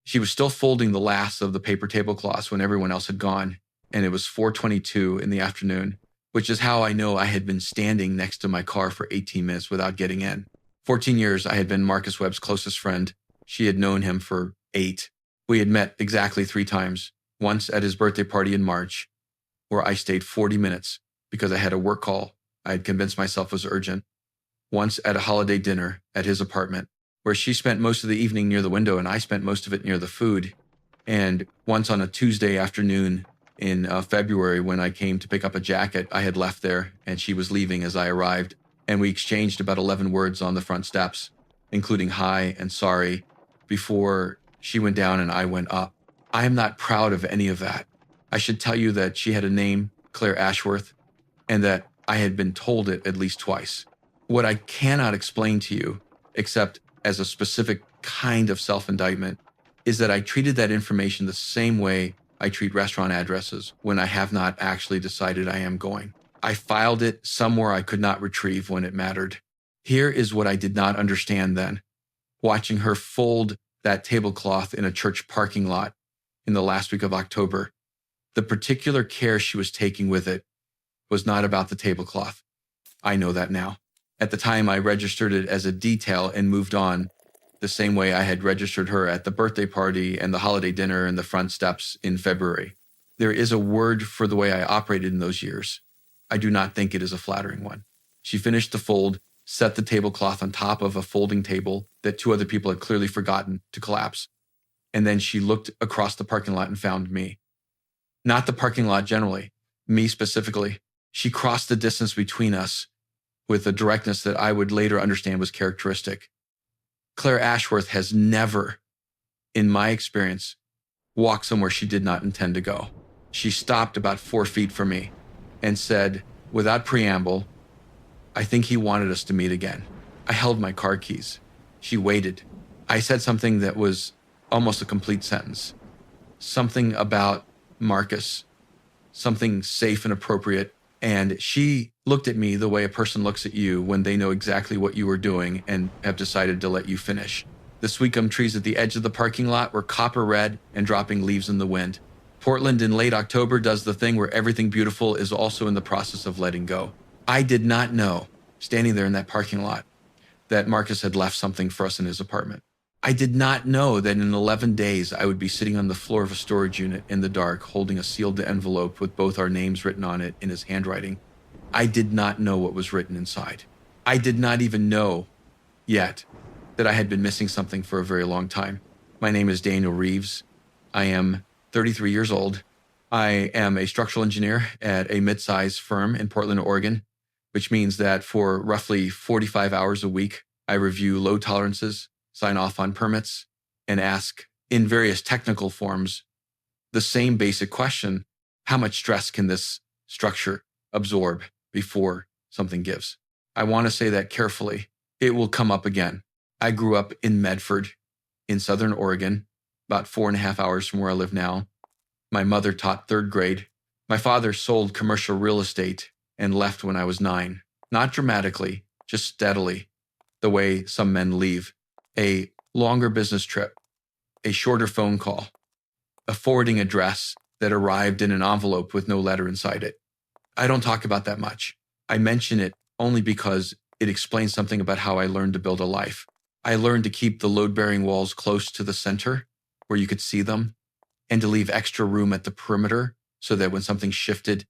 She was still folding the last of the paper tablecloths when everyone else had gone, and it was 4:22 in the afternoon, which is how I know I had been standing next to my car for 18 minutes without getting in. 14 years, I had been Marcus Webb's closest friend. She had known him for 8. We had met exactly 3 times, once at his birthday party in March, where I stayed 40 minutes because I had a work call I had convinced myself was urgent. Once at a holiday dinner at his apartment, where she spent most of the evening near the window and I spent most of it near the food. And once on a Tuesday afternoon in February when I came to pick up a jacket I had left there and she was leaving as I arrived, and we exchanged about 11 words on the front steps, including hi and sorry, before she went down and I went up. I am not proud of any of that. I should tell you that she had a name, Claire Ashworth, and that I had been told it at least twice. What I cannot explain to you, except as a specific kind of self-indictment, is that I treated that information the same way I treat restaurant addresses when I have not actually decided I am going. I filed it somewhere I could not retrieve when it mattered. Here is what I did not understand then. Watching her fold that tablecloth in a church parking lot in the last week of October, the particular care she was taking with it was not about the tablecloth. I know that now. At the time, I registered it as a detail and moved on, the same way I had registered her at the birthday party and the holiday dinner and the front steps in February. There is a word for the way I operated in those years. I do not think it is a flattering one. She finished the fold, set the tablecloth on top of a folding table that 2 other people had clearly forgotten to collapse, and then she looked across the parking lot and found me. Not the parking lot generally, me specifically. She crossed the distance between us with a directness that I would later understand was characteristic. Claire Ashworth has never, in my experience, walked somewhere she did not intend to go. She stopped about 4 feet from me and said, without preamble, I think he wanted us to meet again. I held my car keys. She waited. I said something that was almost a complete sentence. Something about Marcus, something safe and appropriate. And she looked at me the way a person looks at you when they know exactly what you were doing and have decided to let you finish. The sweet gum trees at the edge of the parking lot were copper red and dropping leaves in the wind. Portland in late October does the thing where everything beautiful is also in the process of letting go. I did not know, standing there in that parking lot, that Marcus had left something for us in his apartment. I did not know that in 11 days I would be sitting on the floor of a storage unit in the dark, holding a sealed envelope with both our names written on it in his handwriting. I did not know what was written inside. I did not even know yet that I had been missing something for a very long time. My name is Daniel Reeves. I am 33 years old. I am a structural engineer at a mid-sized firm in Portland, Oregon, which means that for roughly 45 hours a week, I review load tolerances, sign off on permits, and ask, in various technical forms, the same basic question: how much stress can this structure absorb before something gives? I want to say that carefully. It will come up again. I grew up in Medford, in Southern Oregon, about 4.5 hours from where I live now. My mother taught 3rd grade. My father sold commercial real estate and left when I was 9. Not dramatically, just steadily, the way some men leave. A longer business trip, a shorter phone call, a forwarding address that arrived in an envelope with no letter inside it. I don't talk about that much. I mention it only because it explains something about how I learned to build a life. I learned to keep the load-bearing walls close to the center, where you could see them, and to leave extra room at the perimeter so that when something shifted,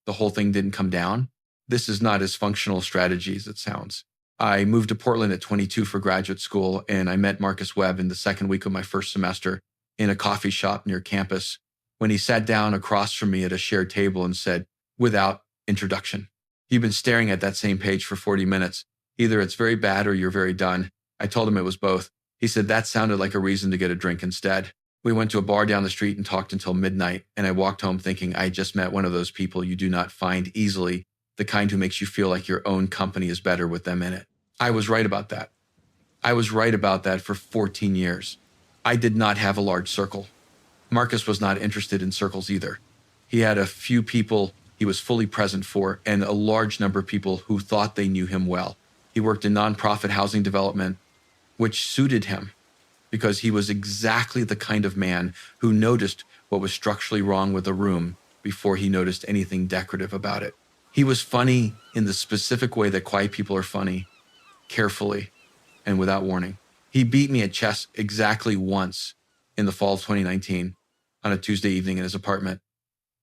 the whole thing didn't come down. This is not as functional strategy as it sounds. I moved to Portland at 22 for graduate school, and I met Marcus Webb in the 2nd week of my first semester in a coffee shop near campus when he sat down across from me at a shared table and said, without introduction, "You've been staring at that same page for 40 minutes. Either it's very bad or you're very done." I told him it was both. He said that sounded like a reason to get a drink instead. We went to a bar down the street and talked until midnight, and I walked home thinking I had just met one of those people you do not find easily, the kind who makes you feel like your own company is better with them in it. I was right about that. I was right about that for 14 years. I did not have a large circle. Marcus was not interested in circles either. He had a few people he was fully present for and a large number of people who thought they knew him well. He worked in nonprofit housing development, which suited him because he was exactly the kind of man who noticed what was structurally wrong with a room before he noticed anything decorative about it. He was funny in the specific way that quiet people are funny, carefully and without warning. He beat me at chess exactly once in the fall of 2019 on a Tuesday evening in his apartment.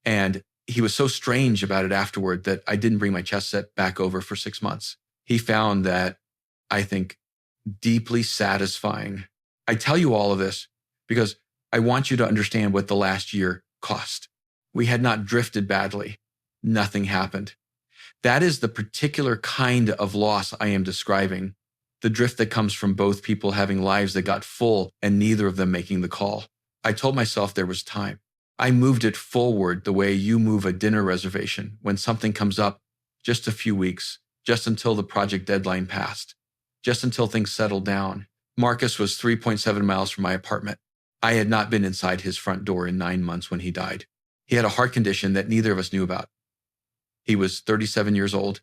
And he was so strange about it afterward that I didn't bring my chess set back over for 6 months. He found that, I think, deeply satisfying. I tell you all of this because I want you to understand what the last year cost. We had not drifted badly. Nothing happened. That is the particular kind of loss I am describing. The drift that comes from both people having lives that got full and neither of them making the call. I told myself there was time. I moved it forward the way you move a dinner reservation when something comes up, just a few weeks, just until the project deadline passed, just until things settled down. Marcus was 3.7 miles from my apartment. I had not been inside his front door in 9 months when he died. He had a heart condition that neither of us knew about. He was 37 years old.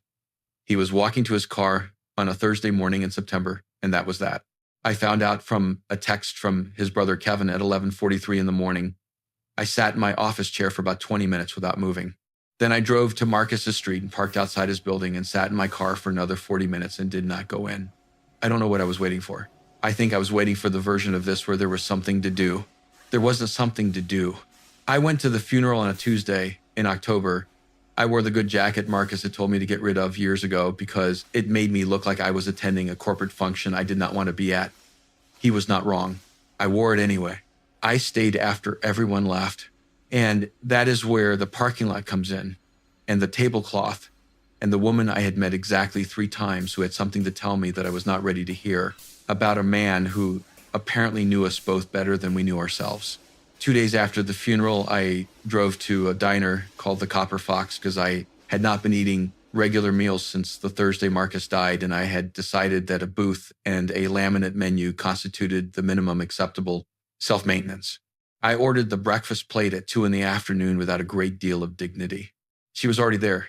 He was walking to his car on a Thursday morning in September, and that was that. I found out from a text from his brother Kevin at 11:43 in the morning. I sat in my office chair for about 20 minutes without moving. Then I drove to Marcus's street and parked outside his building and sat in my car for another 40 minutes and did not go in. I don't know what I was waiting for. I think I was waiting for the version of this where there was something to do. There wasn't something to do. I went to the funeral on a Tuesday in October. I wore the good jacket Marcus had told me to get rid of years ago because it made me look like I was attending a corporate function I did not want to be at. He was not wrong. I wore it anyway. I stayed after everyone left. And that is where the parking lot comes in, and the tablecloth, and the woman I had met exactly 3 times who had something to tell me that I was not ready to hear about a man who apparently knew us both better than we knew ourselves. 2 days after the funeral, I drove to a diner called the Copper Fox because I had not been eating regular meals since the Thursday Marcus died, and I had decided that a booth and a laminate menu constituted the minimum acceptable self-maintenance. I ordered the breakfast plate at 2 p.m. without a great deal of dignity. She was already there,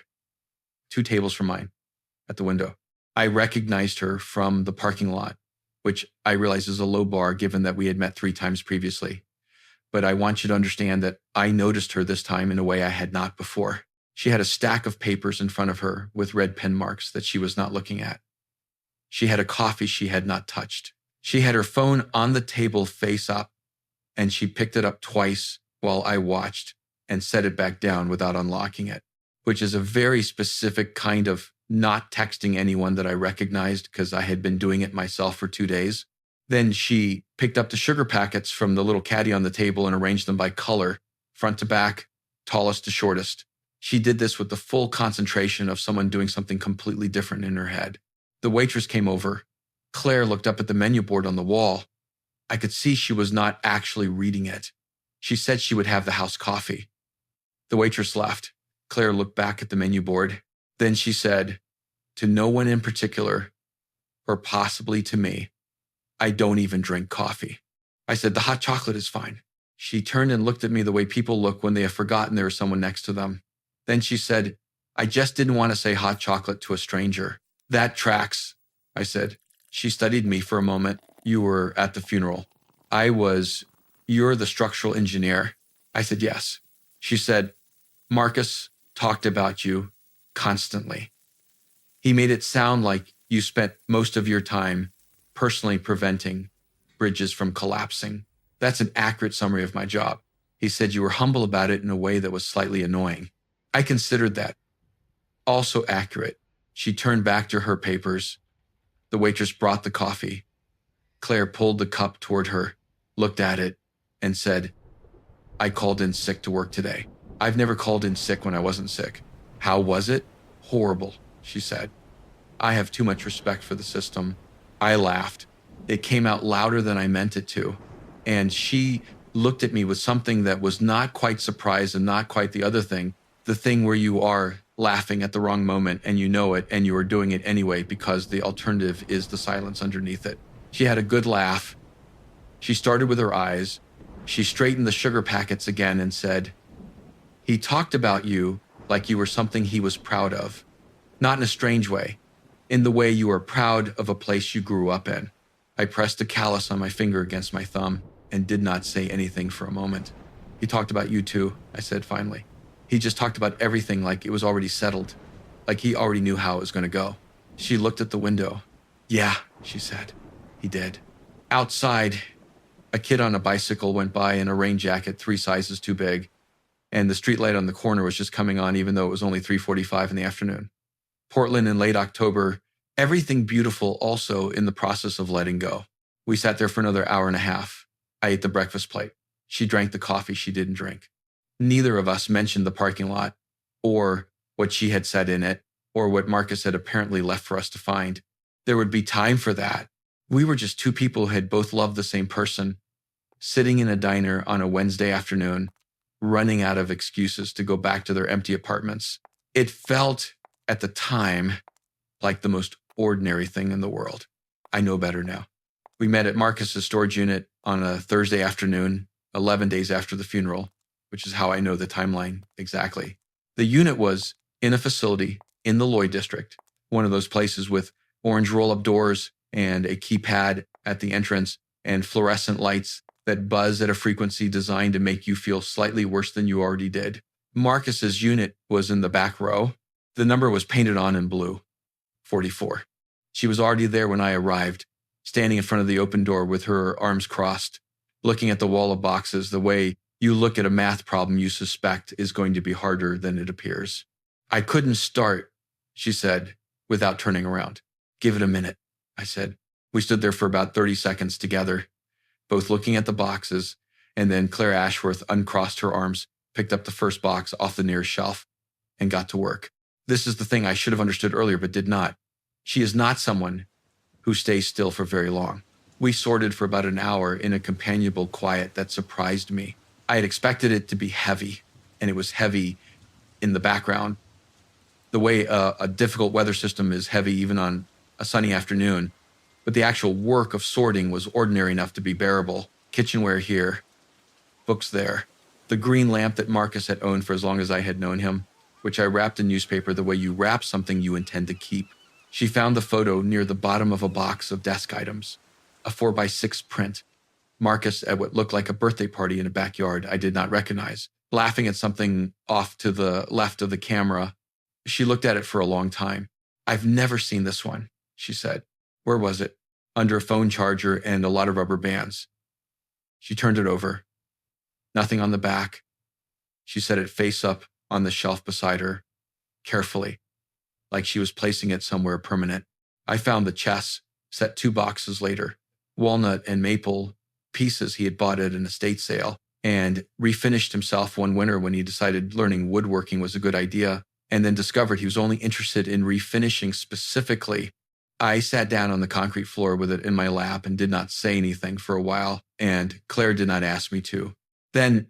2 tables from mine, at the window. I recognized her from the parking lot, which I realize is a low bar given that we had met 3 times previously. But I want you to understand that I noticed her this time in a way I had not before. She had a stack of papers in front of her with red pen marks that she was not looking at. She had a coffee she had not touched. She had her phone on the table face up, and she picked it up twice while I watched and set it back down without unlocking it, which is a very specific kind of not texting anyone that I recognized because I had been doing it myself for 2 days. Then she picked up the sugar packets from the little caddy on the table and arranged them by color, front to back, tallest to shortest. She did this with the full concentration of someone doing something completely different in her head. The waitress came over. Claire looked up at the menu board on the wall. I could see she was not actually reading it. She said she would have the house coffee. The waitress left. Claire looked back at the menu board. Then she said, "To no one in particular, or possibly to me, I don't even drink coffee." I said, "The hot chocolate is fine." She turned and looked at me the way people look when they have forgotten there is someone next to them. Then she said, "I just didn't want to say hot chocolate to a stranger." "That tracks," I said. She studied me for a moment. "You were at the funeral." "You're the structural engineer." I said, "Yes." She said, "Marcus talked about you constantly. He made it sound like you spent most of your time personally preventing bridges from collapsing. That's an accurate summary of my job." He said, "You were humble about it in a way that was slightly annoying." I considered that also accurate. She turned back to her papers. The waitress brought the coffee. Claire pulled the cup toward her, looked at it, and said, "I called in sick to work today. I've never called in sick when I wasn't sick." "How was it?" "Horrible," she said. "I have too much respect for the system." I laughed. It came out louder than I meant it to. And she looked at me with something that was not quite surprise and not quite the other thing, the thing where you are laughing at the wrong moment and you know it and you are doing it anyway because the alternative is the silence underneath it. She had a good laugh. She started with her eyes. She straightened the sugar packets again and said, "He talked about you like you were something he was proud of. Not in a strange way, in the way you are proud of a place you grew up in." I pressed a callus on my finger against my thumb and did not say anything for a moment. He talked about you too, I said finally. He just talked about everything like it was already settled, like he already knew how it was going to go. She looked at the window. Yeah, she said. He did. Outside, a kid on a bicycle went by in a rain jacket 3 sizes too big, and the streetlight on the corner was just coming on even though it was only 3:45 in the afternoon. Portland in late October, everything beautiful also in the process of letting go. We sat there for another hour and a half. I ate the breakfast plate. She drank the coffee she didn't drink. Neither of us mentioned the parking lot, or what she had said in it, or what Marcus had apparently left for us to find. There would be time for that. We were just two people who had both loved the same person, sitting in a diner on a Wednesday afternoon, running out of excuses to go back to their empty apartments. It felt, at the time, like the most ordinary thing in the world. I know better now. We met at Marcus's storage unit on a Thursday afternoon, 11 days after the funeral, which is how I know the timeline exactly. The unit was in a facility in the Lloyd district, one of those places with orange roll-up doors and a keypad at the entrance and fluorescent lights that buzz at a frequency designed to make you feel slightly worse than you already did. Marcus's unit was in the back row. The number was painted on in blue, 44. She was already there when I arrived, standing in front of the open door with her arms crossed, looking at the wall of boxes the way you look at a math problem you suspect is going to be harder than it appears. I couldn't start, she said, without turning around. Give it a minute, I said. We stood there for about 30 seconds together, both looking at the boxes, and then Claire Ashworth uncrossed her arms, picked up the first box off the nearest shelf, and got to work. This is the thing I should have understood earlier but did not. She is not someone who stays still for very long. We sorted for about an hour in a companionable quiet that surprised me. I had expected it to be heavy, and it was heavy in the background, the way a difficult weather system is heavy even on a sunny afternoon. But the actual work of sorting was ordinary enough to be bearable. Kitchenware here, books there. The green lamp that Marcus had owned for as long as I had known him, which I wrapped in newspaper the way you wrap something you intend to keep. She found the photo near the bottom of a box of desk items, a 4x6 print. Marcus at what looked like a birthday party in a backyard I did not recognize, laughing at something off to the left of the camera. She looked at it for a long time. I've never seen this one, she said. Where was it? Under a phone charger and a lot of rubber bands. She turned it over. Nothing on the back. She set it face up on the shelf beside her, carefully, like she was placing it somewhere permanent. I found the chess, set 2 boxes later, walnut and maple pieces he had bought at an estate sale, and refinished himself one winter when he decided learning woodworking was a good idea, and then discovered he was only interested in refinishing specifically. I sat down on the concrete floor with it in my lap and did not say anything for a while, and Claire did not ask me to. Then,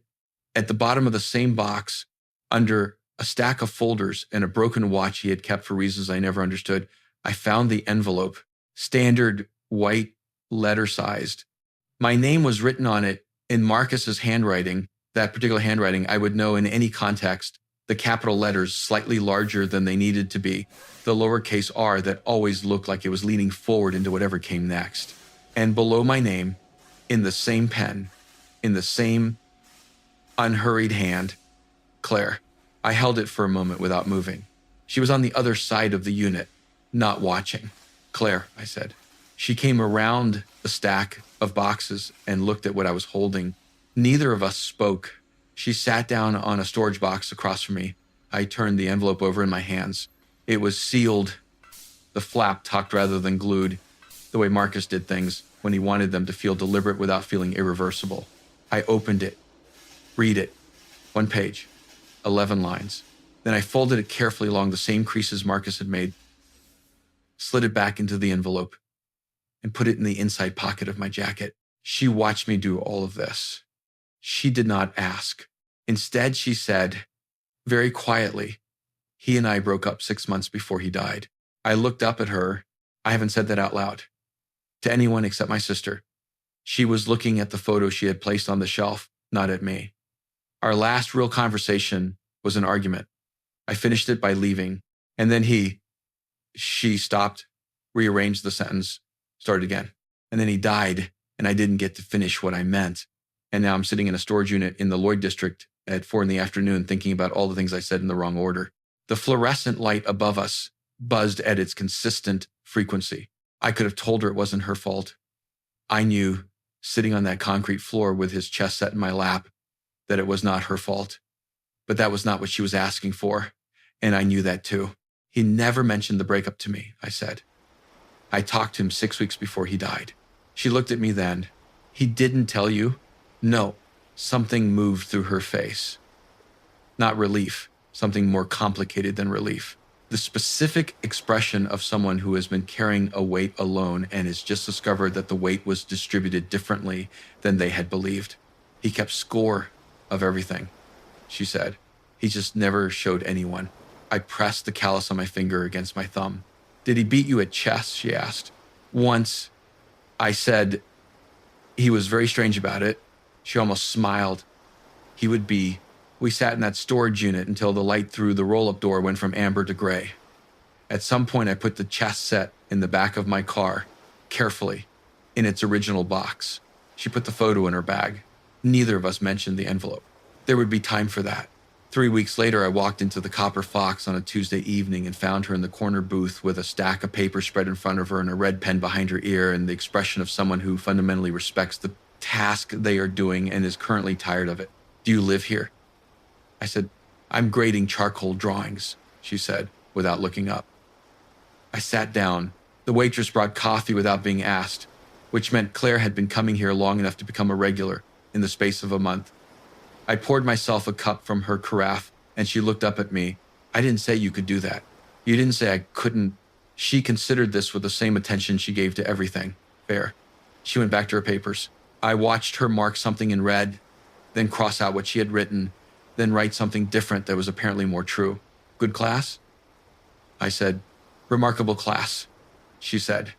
at the bottom of the same box, under a stack of folders and a broken watch he had kept for reasons I never understood, I found the envelope, standard white letter-sized. My name was written on it in Marcus's handwriting, that particular handwriting I would know in any context, the capital letters slightly larger than they needed to be, the lowercase r that always looked like it was leaning forward into whatever came next. And below my name, in the same pen, in the same unhurried hand, Claire. I held it for a moment without moving. She was on the other side of the unit, not watching. Claire, I said. She came around the stack of boxes and looked at what I was holding. Neither of us spoke. She sat down on a storage box across from me. I turned the envelope over in my hands. It was sealed, the flap tucked rather than glued, the way Marcus did things when he wanted them to feel deliberate without feeling irreversible. I opened it. Read it. 1 page. 11 lines. Then I folded it carefully along the same creases Marcus had made, slid it back into the envelope, and put it in the inside pocket of my jacket. She watched me do all of this. She did not ask. Instead, she said, very quietly, he and I broke up 6 months before he died. I looked up at her. I haven't said that out loud to anyone except my sister. She was looking at the photo she had placed on the shelf, not at me. Our last real conversation was an argument. I finished it by leaving, and then she stopped, rearranged the sentence, started again. And then he died, and I didn't get to finish what I meant. And now I'm sitting in a storage unit in the Lloyd district at 4 p.m. thinking about all the things I said in the wrong order. The fluorescent light above us buzzed at its consistent frequency. I could have told her it wasn't her fault. I knew, sitting on that concrete floor with his chest set in my lap, that it was not her fault. But that was not what she was asking for, and I knew that too. He never mentioned the breakup to me, I said. I talked to him 6 weeks before he died. She looked at me then. He didn't tell you? No. Something moved through her face. Not relief, something more complicated than relief. The specific expression of someone who has been carrying a weight alone and has just discovered that the weight was distributed differently than they had believed. He kept score of everything, she said. He just never showed anyone. I pressed the callus on my finger against my thumb. Did he beat you at chess? She asked. Once. I said, he was very strange about it. She almost smiled. He would be. We sat in that storage unit until the light through the roll-up door went from amber to gray. At some point, I put the chess set in the back of my car, carefully, in its original box. She put the photo in her bag. Neither of us mentioned the envelope. There would be time for that. 3 weeks later, I walked into the Copper Fox on a Tuesday evening and found her in the corner booth with a stack of paper spread in front of her and a red pen behind her ear and the expression of someone who fundamentally respects the task they are doing and is currently tired of it. Do you live here? I said, I'm grading charcoal drawings, she said, without looking up. I sat down. The waitress brought coffee without being asked, which meant Claire had been coming here long enough to become a regular in the space of a month. I poured myself a cup from her carafe, and she looked up at me. I didn't say you could do that. You didn't say I couldn't. She considered this with the same attention she gave to everything. Fair. She went back to her papers. I watched her mark something in red, then cross out what she had written, then write something different that was apparently more true. Good class? I said, remarkable class, she said.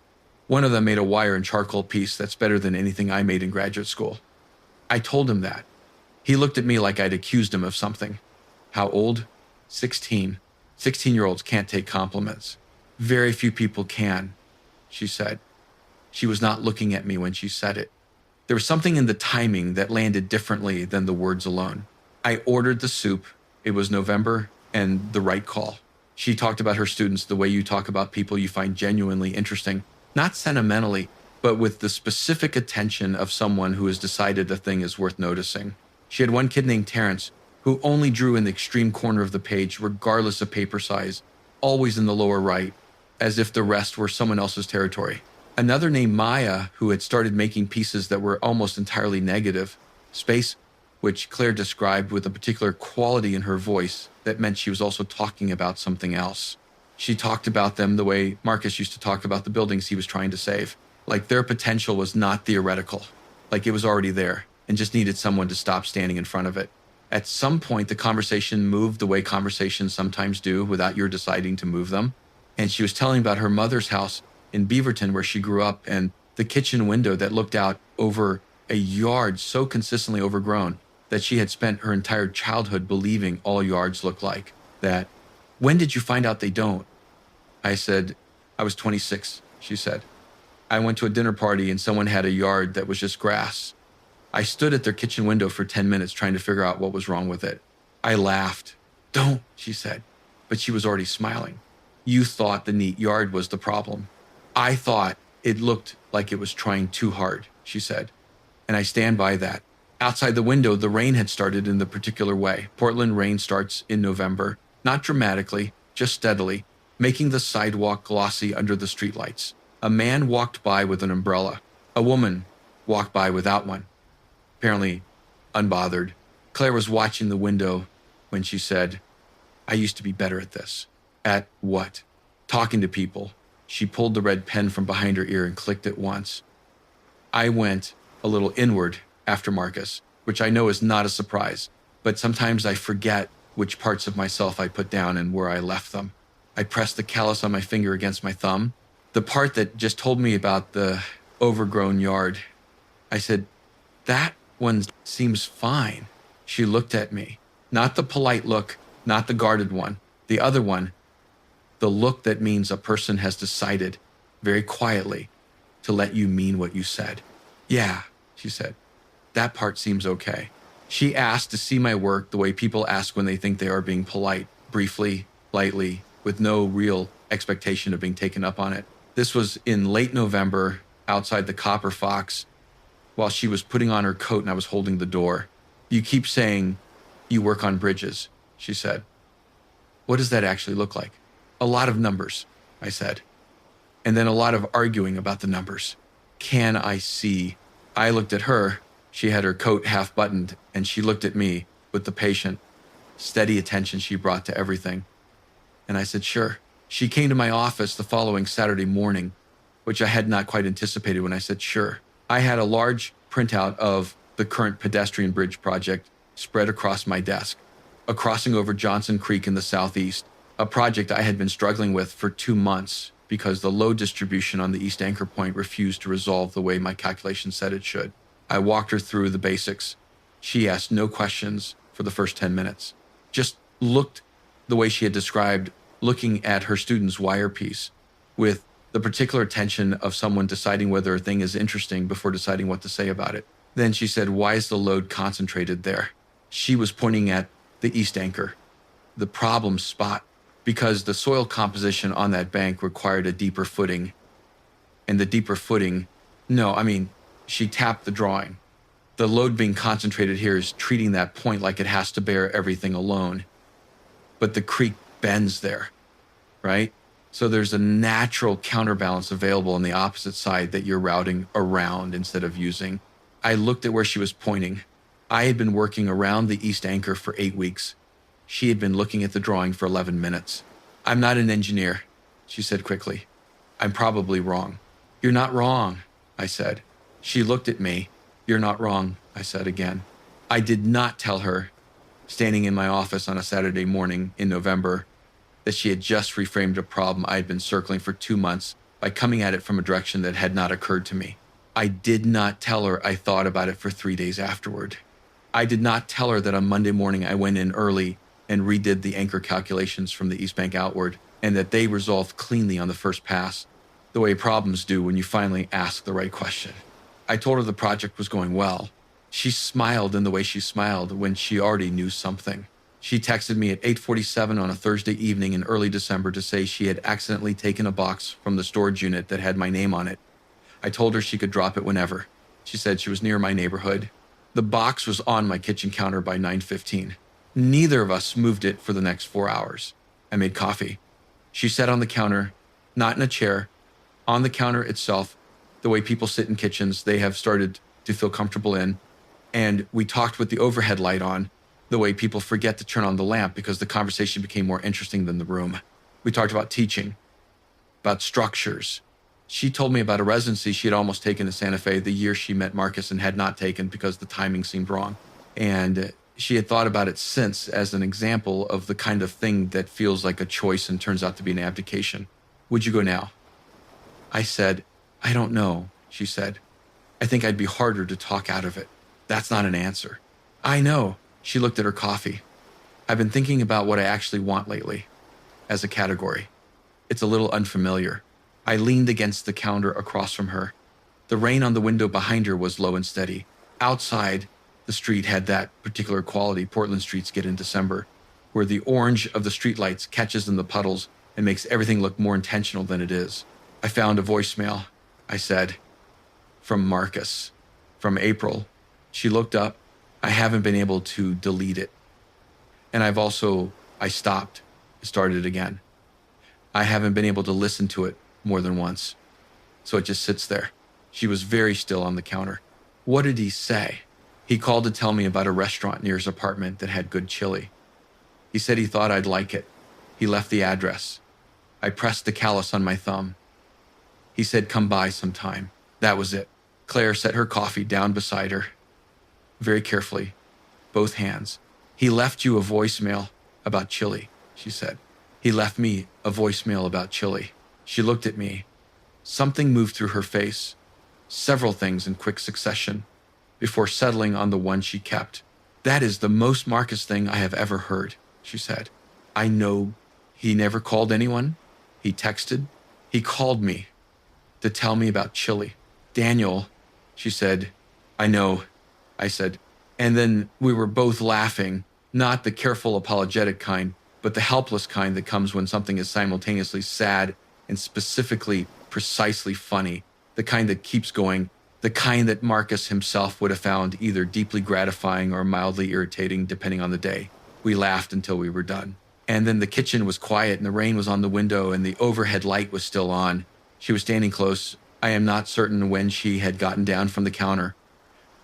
One of them made a wire and charcoal piece that's better than anything I made in graduate school. I told him that. He looked at me like I'd accused him of something. How old? 16. 16-year-olds can't take compliments. Very few people can, she said. She was not looking at me when she said it. There was something in the timing that landed differently than the words alone. I ordered the soup. It was November and the right call. She talked about her students the way you talk about people you find genuinely interesting, not sentimentally, but with the specific attention of someone who has decided a thing is worth noticing. She had one kid named Terrence, who only drew in the extreme corner of the page, regardless of paper size, always in the lower right, as if the rest were someone else's territory. Another named Maya, who had started making pieces that were almost entirely negative. Space, which Claire described with a particular quality in her voice that meant she was also talking about something else. She talked about them the way Marcus used to talk about the buildings he was trying to save, like their potential was not theoretical, like it was already there and just needed someone to stop standing in front of it. At some point, the conversation moved the way conversations sometimes do without your deciding to move them. And she was telling about her mother's house in Beaverton where she grew up and the kitchen window that looked out over a yard so consistently overgrown that she had spent her entire childhood believing all yards look like that. When did you find out they don't? I said, I was 26, she said. I went to a dinner party and someone had a yard that was just grass. I stood at their kitchen window for 10 minutes trying to figure out what was wrong with it. I laughed. Don't, she said, but she was already smiling. You thought the neat yard was the problem. I thought it looked like it was trying too hard, she said. And I stand by that. Outside the window, the rain had started in the particular way. Portland rain starts in November, not dramatically, just steadily, making the sidewalk glossy under the streetlights. A man walked by with an umbrella. A woman walked by without one. Apparently unbothered. Claire was watching the window when she said, I used to be better at this. At what? Talking to people. She pulled the red pen from behind her ear and clicked it once. I went a little inward after Marcus, which I know is not a surprise, but sometimes I forget which parts of myself I put down and where I left them. I pressed the callus on my finger against my thumb, the part that just told me about the overgrown yard. I said, that one seems fine. She looked at me. Not the polite look, not the guarded one. The other one, the look that means a person has decided, very quietly, to let you mean what you said. Yeah, she said. That part seems okay. She asked to see my work the way people ask when they think they are being polite, briefly, lightly, with no real expectation of being taken up on it. This was in late November, outside the Copper Fox, while she was putting on her coat and I was holding the door. You keep saying you work on bridges, she said. What does that actually look like? A lot of numbers, I said. And then a lot of arguing about the numbers. Can I see? I looked at her. She had her coat half buttoned, and she looked at me with the patient, steady attention she brought to everything. And I said, sure. She came to my office the following Saturday morning, which I had not quite anticipated when I said, sure. I had a large printout of the current pedestrian bridge project spread across my desk, a crossing over Johnson Creek in the southeast, a project I had been struggling with for 2 months because the load distribution on the east anchor point refused to resolve the way my calculations said it should. I walked her through the basics. She asked no questions for the first 10 minutes. Just looked the way she had described looking at her student's wire piece, with the particular attention of someone deciding whether a thing is interesting before deciding what to say about it. Then she said, why is the load concentrated there? She was pointing at the east anchor, the problem spot, because the soil composition on that bank required a deeper footing. And the deeper footing, she tapped the drawing. The load being concentrated here is treating that point like it has to bear everything alone. But the creek bends there, right? So there's a natural counterbalance available on the opposite side that you're routing around instead of using. I looked at where she was pointing. I had been working around the east anchor for 8 weeks. She had been looking at the drawing for 11 minutes. I'm not an engineer, she said quickly. I'm probably wrong. You're not wrong, I said. She looked at me. You're not wrong, I said again. I did not tell her, standing in my office on a Saturday morning in November, that she had just reframed a problem I had been circling for 2 months by coming at it from a direction that had not occurred to me. I did not tell her I thought about it for 3 days afterward. I did not tell her that on Monday morning I went in early and redid the anchor calculations from the East Bank outward, and that they resolved cleanly on the first pass, the way problems do when you finally ask the right question. I told her the project was going well. She smiled in the way she smiled when she already knew something. She texted me at 8:47 on a Thursday evening in early December to say she had accidentally taken a box from the storage unit that had my name on it. I told her she could drop it whenever. She said she was near my neighborhood. The box was on my kitchen counter by 9:15. Neither of us moved it for the next 4 hours. I made coffee. She sat on the counter, not in a chair, on the counter itself, the way people sit in kitchens they have started to feel comfortable in. And we talked with the overhead light on, the way people forget to turn on the lamp because the conversation became more interesting than the room. We talked about teaching, about structures. She told me about a residency she had almost taken in Santa Fe the year she met Marcus and had not taken because the timing seemed wrong. And she had thought about it since as an example of the kind of thing that feels like a choice and turns out to be an abdication. Would you go now? I said, I don't know, she said. I think I'd be harder to talk out of it. That's not an answer. I know. She looked at her coffee. I've been thinking about what I actually want lately, as a category. It's a little unfamiliar. I leaned against the counter across from her. The rain on the window behind her was low and steady. Outside, the street had that particular quality Portland streets get in December, where the orange of the streetlights catches in the puddles and makes everything look more intentional than it is. I found a voicemail, I said, from Marcus, from April. She looked up. I haven't been able to delete it. And I stopped, started again. I haven't been able to listen to it more than once. So it just sits there. She was very still on the counter. What did he say? He called to tell me about a restaurant near his apartment that had good chili. He said he thought I'd like it. He left the address. I pressed the callus on my thumb. He said, come by sometime. That was it. Claire set her coffee down beside her, very carefully, both hands. He left you a voicemail about chili, she said. He left me a voicemail about chili. She looked at me. Something moved through her face, several things in quick succession, before settling on the one she kept. That is the most Marcus thing I have ever heard, she said. I know he never called anyone. He texted. He called me. to tell me about Chile. Daniel, she said. I know, I said. And then we were both laughing, not the careful apologetic kind, but the helpless kind that comes when something is simultaneously sad and specifically, precisely funny, the kind that keeps going, the kind that Marcus himself would have found either deeply gratifying or mildly irritating depending on the day. We laughed until we were done. And then the kitchen was quiet and the rain was on the window and the overhead light was still on. She was standing close. I am not certain when she had gotten down from the counter,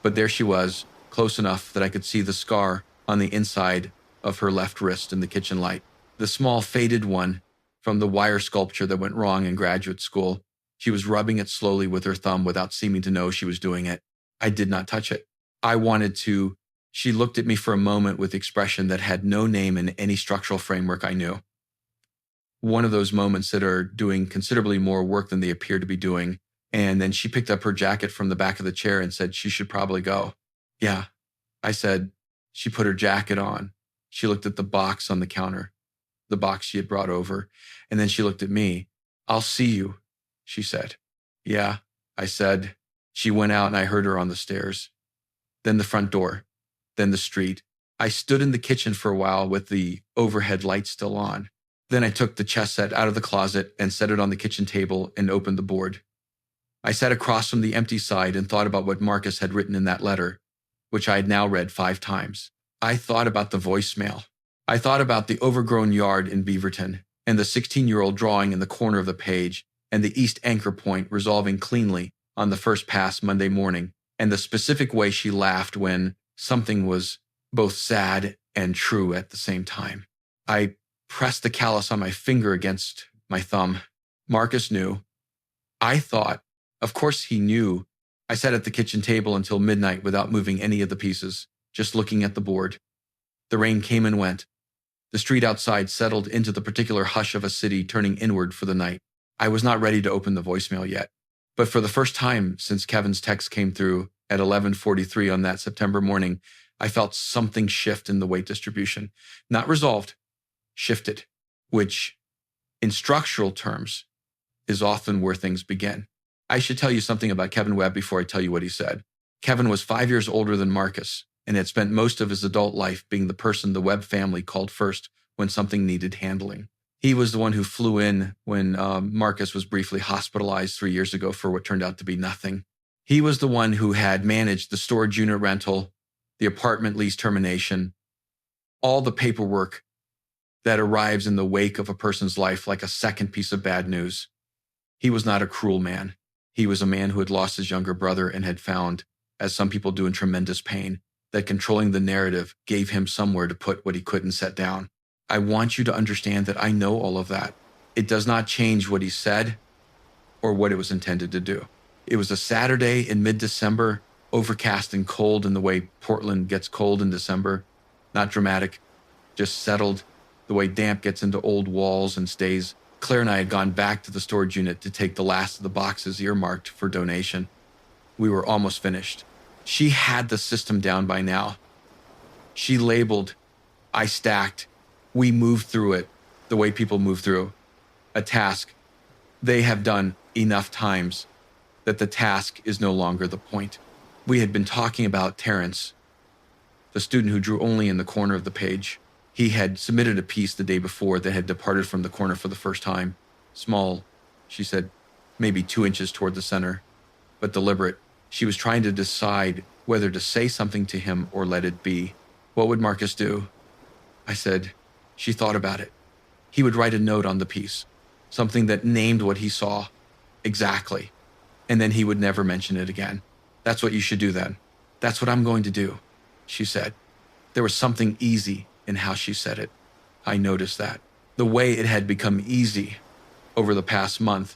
but there she was, close enough that I could see the scar on the inside of her left wrist in the kitchen light. The small faded one from the wire sculpture that went wrong in graduate school. She was rubbing it slowly with her thumb without seeming to know she was doing it. I did not touch it. I wanted to. She looked at me for a moment with expression that had no name in any structural framework I knew. One of those moments that are doing considerably more work than they appear to be doing. And then she picked up her jacket from the back of the chair and said she should probably go. Yeah, I said. She put her jacket on. She looked at the box on the counter, the box she had brought over, and then she looked at me. I'll see you, she said. Yeah, I said. She went out and I heard her on the stairs. Then the front door, then the street. I stood in the kitchen for a while with the overhead light still on. Then I took the chess set out of the closet and set it on the kitchen table and opened the board. I sat across from the empty side and thought about what Marcus had written in that letter, which I had now read 5 times. I thought about the voicemail. I thought about the overgrown yard in Beaverton and the 16-year-old drawing in the corner of the page and the East Anchor Point resolving cleanly on the first pass Monday morning and the specific way she laughed when something was both sad and true at the same time. I pressed the callus on my finger against my thumb. Marcus knew. I thought, of course he knew. I sat at the kitchen table until midnight without moving any of the pieces, just looking at the board. The rain came and went. The street outside settled into the particular hush of a city turning inward for the night. I was not ready to open the voicemail yet. But for the first time since Kevin's text came through at 11:43 on that September morning, I felt something shift in the weight distribution. Not resolved, shifted, which, in structural terms, is often where things begin. I should tell you something about Kevin Webb before I tell you what he said. Kevin was 5 years older than Marcus and had spent most of his adult life being the person the Webb family called first when something needed handling. He was the one who flew in when Marcus was briefly hospitalized 3 years ago for what turned out to be nothing. He was the one who had managed the storage unit rental, the apartment lease termination, all the paperwork that arrives in the wake of a person's life like a second piece of bad news. He was not a cruel man. He was a man who had lost his younger brother and had found, as some people do in tremendous pain, that controlling the narrative gave him somewhere to put what he couldn't set down. I want you to understand that I know all of that. It does not change what he said or what it was intended to do. It was a Saturday in mid-December, overcast and cold in the way Portland gets cold in December. Not dramatic, just settled, the way damp gets into old walls and stays. Claire and I had gone back to the storage unit to take the last of the boxes earmarked for donation. We were almost finished. She had the system down by now. She labeled, I stacked. We moved through it the way people move through a task. They have done enough times that the task is no longer the point. We had been talking about Terrence, the student who drew only in the corner of the page. He had submitted a piece the day before that had departed from the corner for the first time. Small, she said, maybe 2 inches toward the center, but deliberate. She was trying to decide whether to say something to him or let it be. What would Marcus do? I said. She thought about it. He would write a note on the piece, something that named what he saw exactly, and then he would never mention it again. That's what you should do then. That's what I'm going to do, she said. There was something easy in how she said it. I noticed that. The way it had become easy over the past month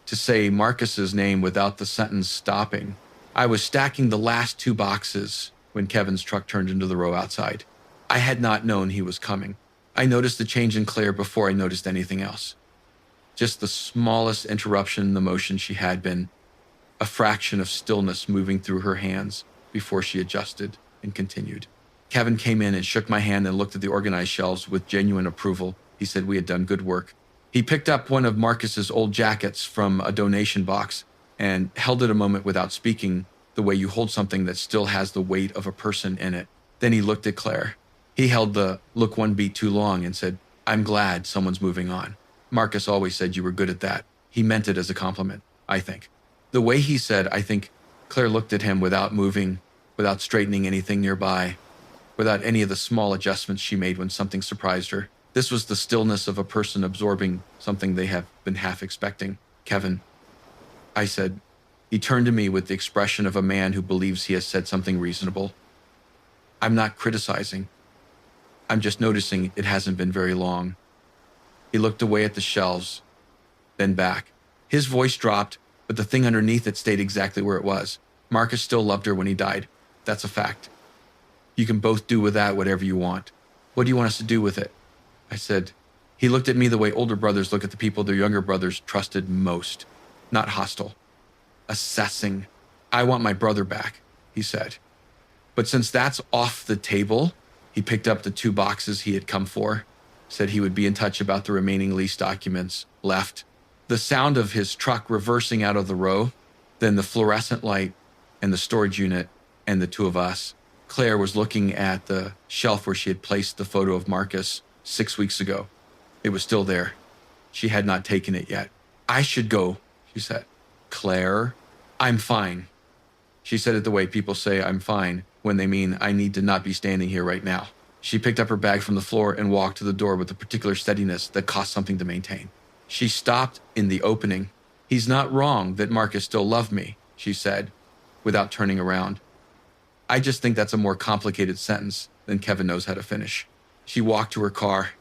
to say Marcus's name without the sentence stopping. I was stacking the last 2 boxes when Kevin's truck turned into the row outside. I had not known he was coming. I noticed the change in Claire before I noticed anything else. Just the smallest interruption in the motion she had been, a fraction of stillness moving through her hands before she adjusted and continued. Kevin came in and shook my hand and looked at the organized shelves with genuine approval. He said we had done good work. He picked up one of Marcus's old jackets from a donation box and held it a moment without speaking, the way you hold something that still has the weight of a person in it. Then he looked at Claire. He held the look one beat too long and said, "I'm glad someone's moving on. Marcus always said you were good at that." He meant it as a compliment, I think. The way he said, "I think," Claire looked at him without moving, without straightening anything nearby, without any of the small adjustments she made when something surprised her. This was the stillness of a person absorbing something they have been half expecting. "Kevin," I said. He turned to me with the expression of a man who believes he has said something reasonable. "I'm not criticizing. I'm just noticing it hasn't been very long." He looked away at the shelves, then back. His voice dropped, but the thing underneath it stayed exactly where it was. Marcus still loved her when he died. That's a fact. You can both do with that whatever you want. What do you want us to do with it? I said. He looked at me the way older brothers look at the people their younger brothers trusted most. Not hostile. Assessing. "I want my brother back," he said. "But since that's off the table," he picked up the 2 boxes he had come for, said he would be in touch about the remaining lease documents, left. The sound of his truck reversing out of the row, then the fluorescent light and the storage unit and the 2 of us. Claire was looking at the shelf where she had placed the photo of Marcus 6 weeks ago. It was still there. She had not taken it yet. "I should go," she said. "Claire, I'm fine." She said it the way people say "I'm fine" when they mean "I need to not be standing here right now." She picked up her bag from the floor and walked to the door with a particular steadiness that cost something to maintain. She stopped in the opening. "He's not wrong that Marcus still loved me," she said, without turning around. "I just think that's a more complicated sentence than Kevin knows how to finish." She walked to her car.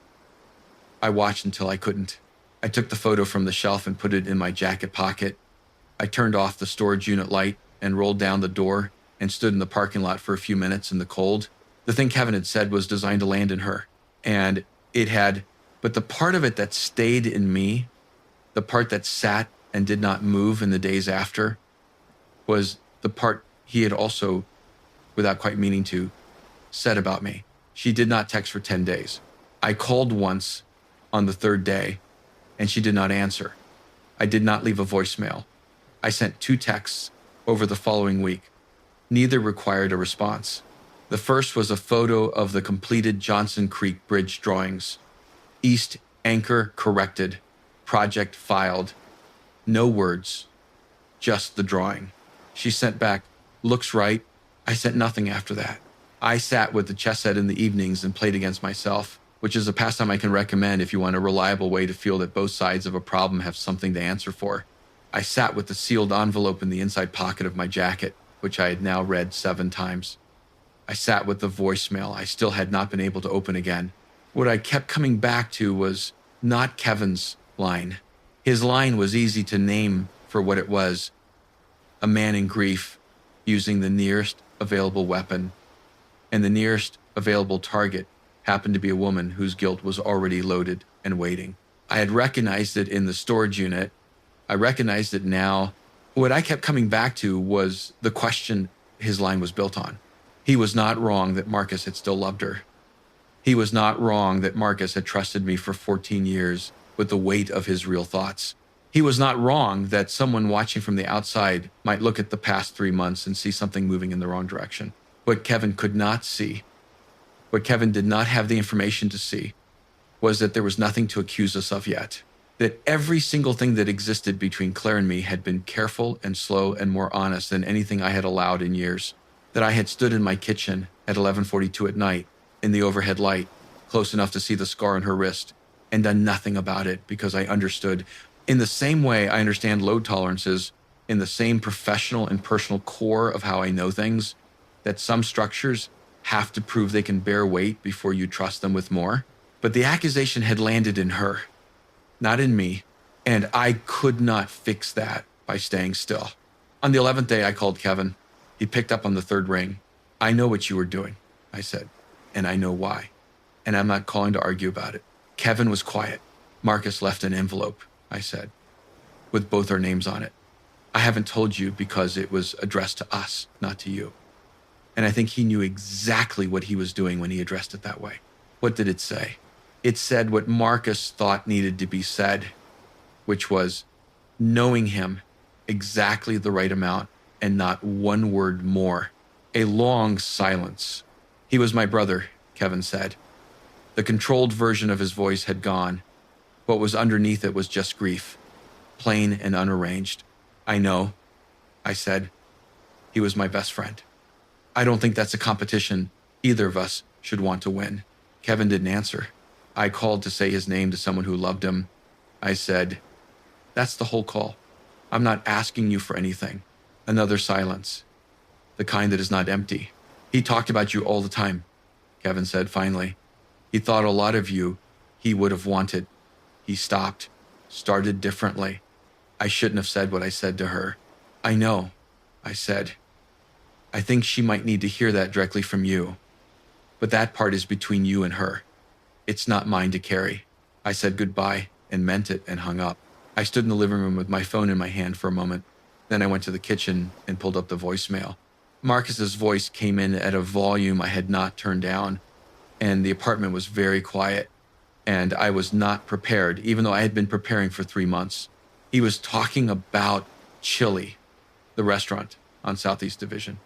I watched until I couldn't. I took the photo from the shelf and put it in my jacket pocket. I turned off the storage unit light and rolled down the door and stood in the parking lot for a few minutes in the cold. The thing Kevin had said was designed to land in her, and it had, but the part of it that stayed in me, the part that sat and did not move in the days after, was the part he had also, without quite meaning to, said about me. She did not text for 10 days. I called once on the 3rd day, and she did not answer. I did not leave a voicemail. I sent 2 texts over the following week. Neither required a response. The first was a photo of the completed Johnson Creek Bridge drawings. East anchor corrected. Project filed. No words. Just the drawing. She sent back, "Looks right." I sent nothing after that. I sat with the chess set in the evenings and played against myself, which is a pastime I can recommend if you want a reliable way to feel that both sides of a problem have something to answer for. I sat with the sealed envelope in the inside pocket of my jacket, which I had now read 7 times. I sat with the voicemail I still had not been able to open again. What I kept coming back to was not Kevin's line. His line was easy to name for what it was. A man in grief, using the nearest available weapon, and the nearest available target happened to be a woman whose guilt was already loaded and waiting. I had recognized it in the storage unit. I recognized it now. What I kept coming back to was the question his line was built on. He was not wrong that Marcus had still loved her. He was not wrong that Marcus had trusted me for 14 years with the weight of his real thoughts. He was not wrong that someone watching from the outside might look at the past 3 months and see something moving in the wrong direction. What Kevin could not see, what Kevin did not have the information to see, was that there was nothing to accuse us of yet. That every single thing that existed between Claire and me had been careful and slow and more honest than anything I had allowed in years. That I had stood in my kitchen at 11:42 at night in the overhead light, close enough to see the scar on her wrist, and done nothing about it because I understood. In the same way I understand load tolerances, in the same professional and personal core of how I know things, that some structures have to prove they can bear weight before you trust them with more. But the accusation had landed in her, not in me, and I could not fix that by staying still. On the 11th day, I called Kevin. He picked up on the 3rd ring. "I know what you were doing," I said, "and I know why, and I'm not calling to argue about it." Kevin was quiet. "Marcus left an envelope," I said, "with both our names on it. I haven't told you because it was addressed to us, not to you. And I think he knew exactly what he was doing when he addressed it that way." "What did it say?" It said what Marcus thought needed to be said, which was knowing him exactly the right amount and not one word more. A long silence. He was my brother, Kevin said. The controlled version of his voice had gone. What was underneath it was just grief, plain and unarranged. I know, I said. He was my best friend. I don't think that's a competition either of us should want to win. Kevin didn't answer. I called to say his name to someone who loved him. I said, that's the whole call. I'm not asking you for anything. Another silence. The kind that is not empty. He talked about you all the time, Kevin said finally. He thought a lot of you he would have wanted. He stopped, started differently. I shouldn't have said what I said to her. I know, I said. I think she might need to hear that directly from you. But that part is between you and her. It's not mine to carry. I said goodbye and meant it and hung up. I stood in the living room with my phone in my hand for a moment. Then I went to the kitchen and pulled up the voicemail. Marcus's voice came in at a volume I had not turned down, and the apartment was very quiet, and I was not prepared, even though I had been preparing for 3 months. He was talking about chili, the restaurant on Southeast Division.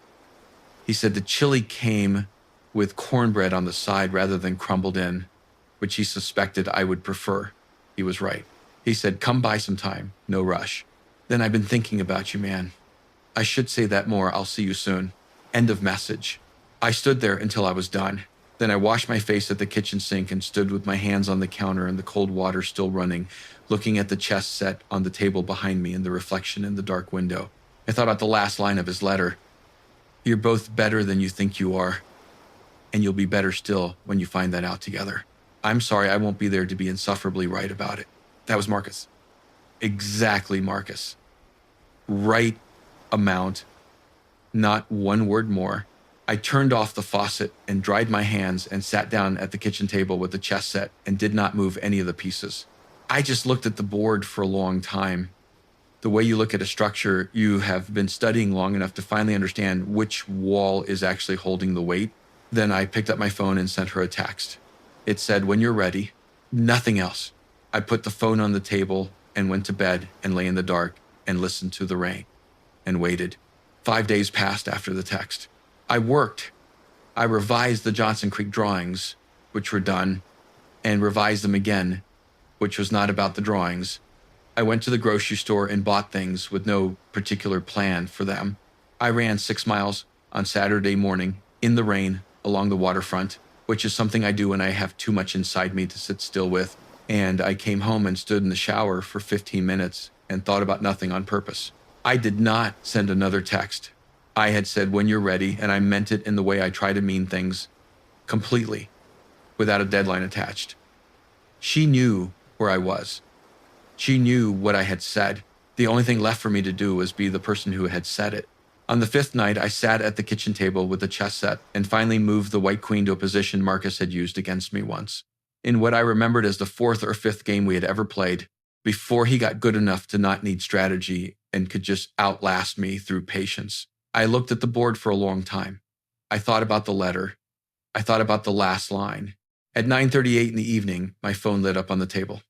He said the chili came with cornbread on the side rather than crumbled in, which he suspected I would prefer. He was right. He said, come by sometime, no rush. Then I've been thinking about you, man. I should say that more. I'll see you soon. End of message. I stood there until I was done. Then I washed my face at the kitchen sink and stood with my hands on the counter and the cold water still running, looking at the chess set on the table behind me and the reflection in the dark window. I thought about the last line of his letter. You're both better than you think you are, and you'll be better still when you find that out together. I'm sorry I won't be there to be insufferably right about it. That was Marcus. Exactly Marcus. Right amount, not one word more. I turned off the faucet and dried my hands and sat down at the kitchen table with the chess set and did not move any of the pieces. I just looked at the board for a long time. The way you look at a structure, you have been studying long enough to finally understand which wall is actually holding the weight. Then I picked up my phone and sent her a text. It said, when you're ready, nothing else. I put the phone on the table and went to bed and lay in the dark and listened to the rain and waited. 5 days passed after the text. I worked. I revised the Johnson Creek drawings, which were done, and revised them again, which was not about the drawings. I went to the grocery store and bought things with no particular plan for them. I ran 6 miles on Saturday morning in the rain along the waterfront, which is something I do when I have too much inside me to sit still with. And I came home and stood in the shower for 15 minutes and thought about nothing on purpose. I did not send another text. I had said, when you're ready, and I meant it in the way I try to mean things, completely, without a deadline attached. She knew where I was. She knew what I had said. The only thing left for me to do was be the person who had said it. On the 5th night, I sat at the kitchen table with the chess set and finally moved the white queen to a position Marcus had used against me once. In what I remembered as the 4th or 5th game we had ever played, before he got good enough to not need strategy and could just outlast me through patience. I looked at the board for a long time. I thought about the letter. I thought about the last line. At 9:38 in the evening, my phone lit up on the table.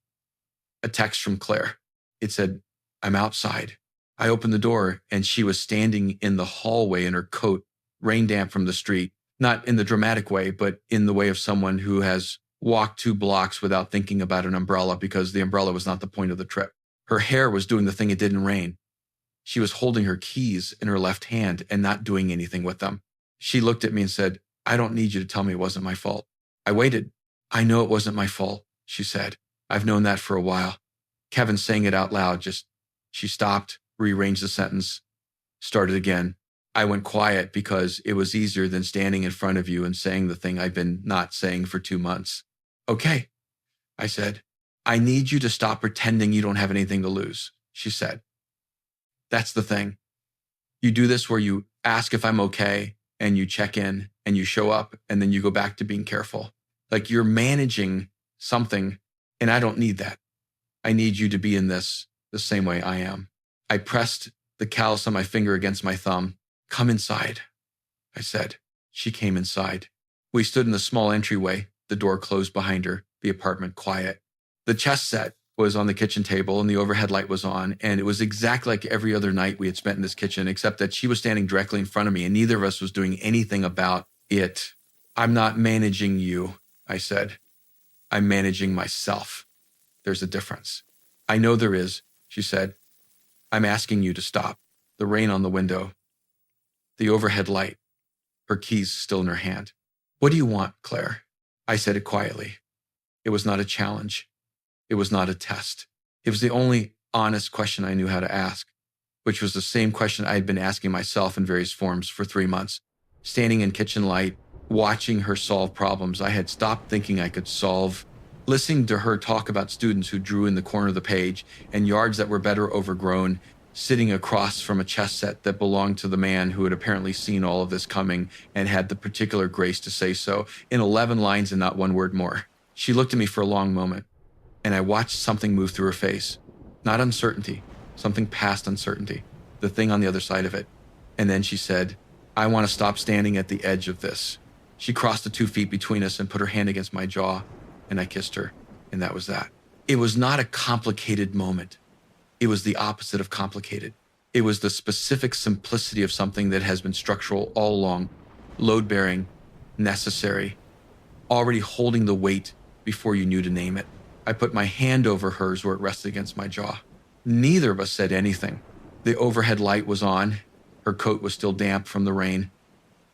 A text from Claire. It said, I'm outside. I opened the door and she was standing in the hallway in her coat, rain damp from the street, not in the dramatic way, but in the way of someone who has walked 2 blocks without thinking about an umbrella because the umbrella was not the point of the trip. Her hair was doing the thing it didn't rain. She was holding her keys in her left hand and not doing anything with them. She looked at me and said, I don't need you to tell me it wasn't my fault. I waited. I know it wasn't my fault, she said. I've known that for a while. Kevin saying it out loud, she stopped, rearranged the sentence, started again. I went quiet because it was easier than standing in front of you and saying the thing I've been not saying for 2 months. Okay, I said. I need you to stop pretending you don't have anything to lose, she said. That's the thing. You do this where you ask if I'm okay and you check in and you show up and then you go back to being careful. Like you're managing something and I don't need that. I need you to be in this the same way I am. I pressed the callus on my finger against my thumb. Come inside, I said. She came inside. We stood in the small entryway, the door closed behind her. The apartment quiet. The chess set was on the kitchen table and the overhead light was on, and it was exactly like every other night we had spent in this kitchen, except that she was standing directly in front of me and neither of us was doing anything about it. I'm not managing you, I said. I'm managing myself. There's a difference. I know there is, she said. I'm asking you to stop. The rain on the window. The overhead light. Her keys still in her hand. What do you want, Claire? I said it quietly. It was not a challenge. It was not a test. It was the only honest question I knew how to ask, which was the same question I had been asking myself in various forms for 3 months. Standing in kitchen light, watching her solve problems I had stopped thinking I could solve, listening to her talk about students who drew in the corner of the page and yards that were better overgrown, sitting across from a chess set that belonged to the man who had apparently seen all of this coming and had the particular grace to say so in 11 lines and not one word more. She looked at me for a long moment, and I watched something move through her face. Not uncertainty, something past uncertainty, the thing on the other side of it. And then she said, I want to stop standing at the edge of this. She crossed the 2 feet between us and put her hand against my jaw, and I kissed her, and that was that. It was not a complicated moment. It was the opposite of complicated. It was the specific simplicity of something that has been structural all along, load-bearing, necessary, already holding the weight before you knew to name it. I put my hand over hers where it rested against my jaw. Neither of us said anything. The overhead light was on. Her coat was still damp from the rain.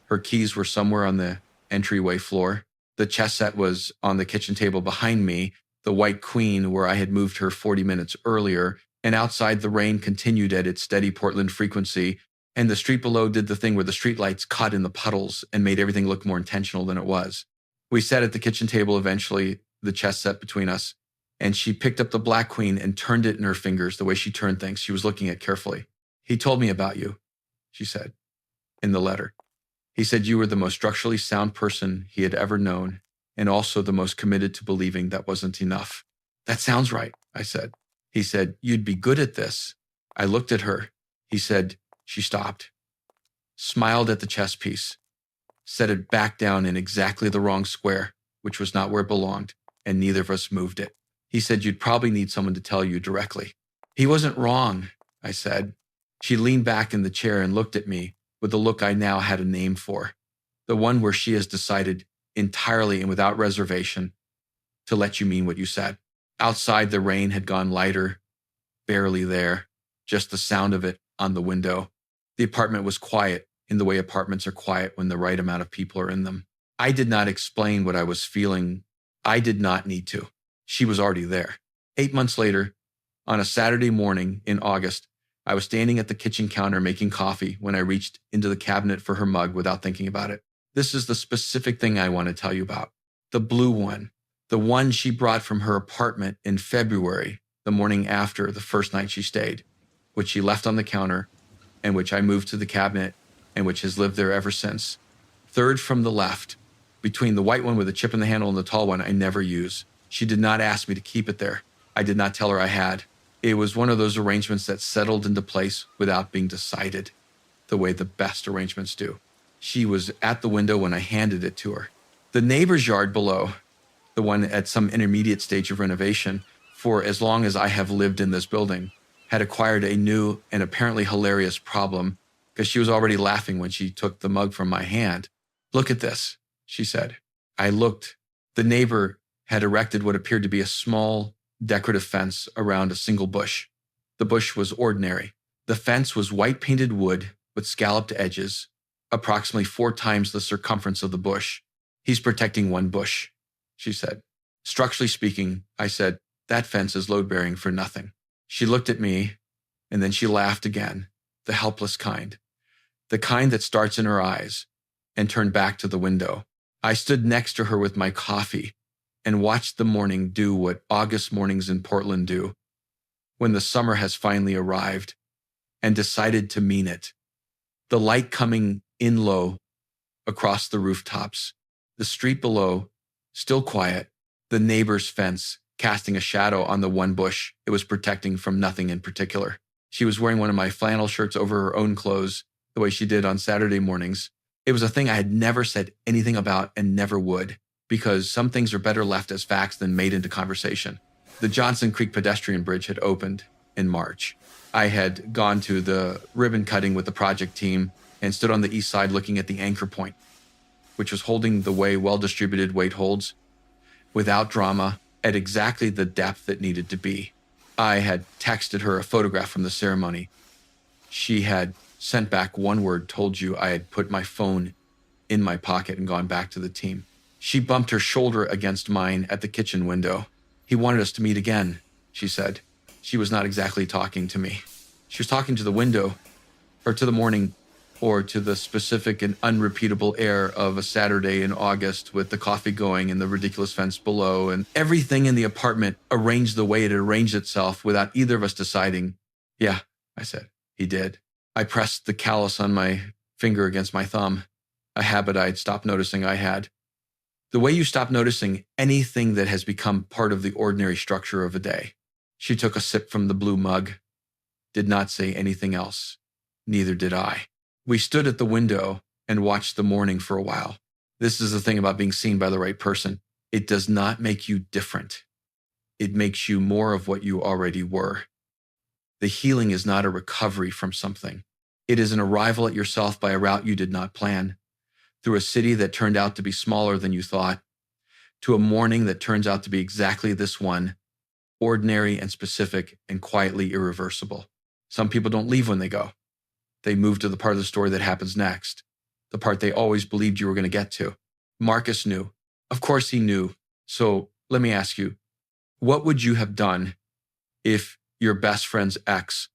Her keys were somewhere on the entryway floor. The chess set was on the kitchen table behind me, the white queen where I had moved her 40 minutes earlier, and outside the rain continued at its steady Portland frequency, and the street below did the thing where the streetlights caught in the puddles and made everything look more intentional than it was. We sat at the kitchen table eventually, the chess set between us, and she picked up the black queen and turned it in her fingers the way she turned things she was looking at carefully. He told me about you, she said, in the letter. He said you were the most structurally sound person he had ever known, and also the most committed to believing that wasn't enough. That sounds right, I said. He said, you'd be good at this. I looked at her. He said, she stopped, smiled at the chess piece, set it back down in exactly the wrong square, which was not where it belonged, and neither of us moved it. He said, you'd probably need someone to tell you directly. He wasn't wrong, I said. She leaned back in the chair and looked at me with the look I now had a name for, the one where she has decided entirely and without reservation to let you mean what you said. Outside, the rain had gone lighter, barely there, just the sound of it on the window. The apartment was quiet in the way apartments are quiet when the right amount of people are in them. I did not explain what I was feeling. I did not need to. She was already there. 8 months later, on a Saturday morning in August, I was standing at the kitchen counter making coffee when I reached into the cabinet for her mug without thinking about it. This is the specific thing I want to tell you about. The blue one. The one she brought from her apartment in February, the morning after the first night she stayed, which she left on the counter and which I moved to the cabinet and which has lived there ever since. Third from the left, between the white one with a chip in the handle and the tall one I never use. She did not ask me to keep it there. I did not tell her I had. It was one of those arrangements that settled into place without being decided, the way the best arrangements do. She was at the window when I handed it to her. The neighbor's yard below, the one at some intermediate stage of renovation, for as long as I have lived in this building, had acquired a new and apparently hilarious problem because she was already laughing when she took the mug from my hand. Look at this, she said. I looked. The neighbor had erected what appeared to be a small decorative fence around a single bush. The bush was ordinary. The fence was white painted wood with scalloped edges, approximately 4 times the circumference of the bush. He's protecting one bush, she said. Structurally speaking, I said, that fence is load-bearing for nothing. She looked at me, and then she laughed again, the helpless kind, the kind that starts in her eyes, and turned back to the window. I stood next to her with my coffee and watched the morning do what August mornings in Portland do when the summer has finally arrived, and decided to mean it. The light coming in low across the rooftops, the street below, still quiet, the neighbor's fence casting a shadow on the one bush it was protecting from nothing in particular. She was wearing one of my flannel shirts over her own clothes, the way she did on Saturday mornings. It was a thing I had never said anything about and never would. because some things are better left as facts than made into conversation. The Johnson Creek pedestrian bridge had opened in March. I had gone to the ribbon cutting with the project team and stood on the east side looking at the anchor point, which was holding the way well-distributed weight holds, without drama, at exactly the depth that needed to be. I had texted her a photograph from the ceremony. She had sent back one word, told you I had put my phone in my pocket and gone back to the team. She bumped her shoulder against mine at the kitchen window. He wanted us to meet again, she said. She was not exactly talking to me. She was talking to the window, or to the morning, or to the specific and unrepeatable air of a Saturday in August with the coffee going and the ridiculous fence below, and everything in the apartment arranged the way it arranged itself without either of us deciding. Yeah, I said. He did. I pressed the callus on my finger against my thumb, a habit I'd stopped noticing I had. The way you stop noticing anything that has become part of the ordinary structure of a day. She took a sip from the blue mug, did not say anything else. Neither did I. We stood at the window and watched the morning for a while. This is the thing about being seen by the right person. It does not make you different. It makes you more of what you already were. The healing is not a recovery from something. It is an arrival at yourself by a route you did not plan, through a city that turned out to be smaller than you thought, to a morning that turns out to be exactly this one, ordinary and specific and quietly irreversible. Some people don't leave when they go. They move to the part of the story that happens next, the part they always believed you were going to get to. Marcus knew. Of course he knew. So let me ask you, what would you have done if your best friend's ex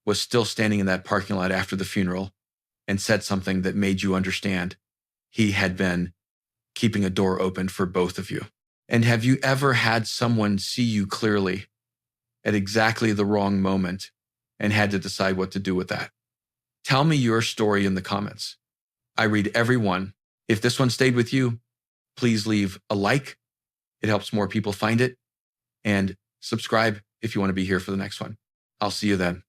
was still standing in that parking lot after the funeral and said something that made you understand he had been keeping a door open for both of you? And have you ever had someone see you clearly at exactly the wrong moment and had to decide what to do with that? Tell me your story in the comments. I read every one. If this one stayed with you, please leave a like. It helps more people find it. And subscribe if you want to be here for the next one. I'll see you then.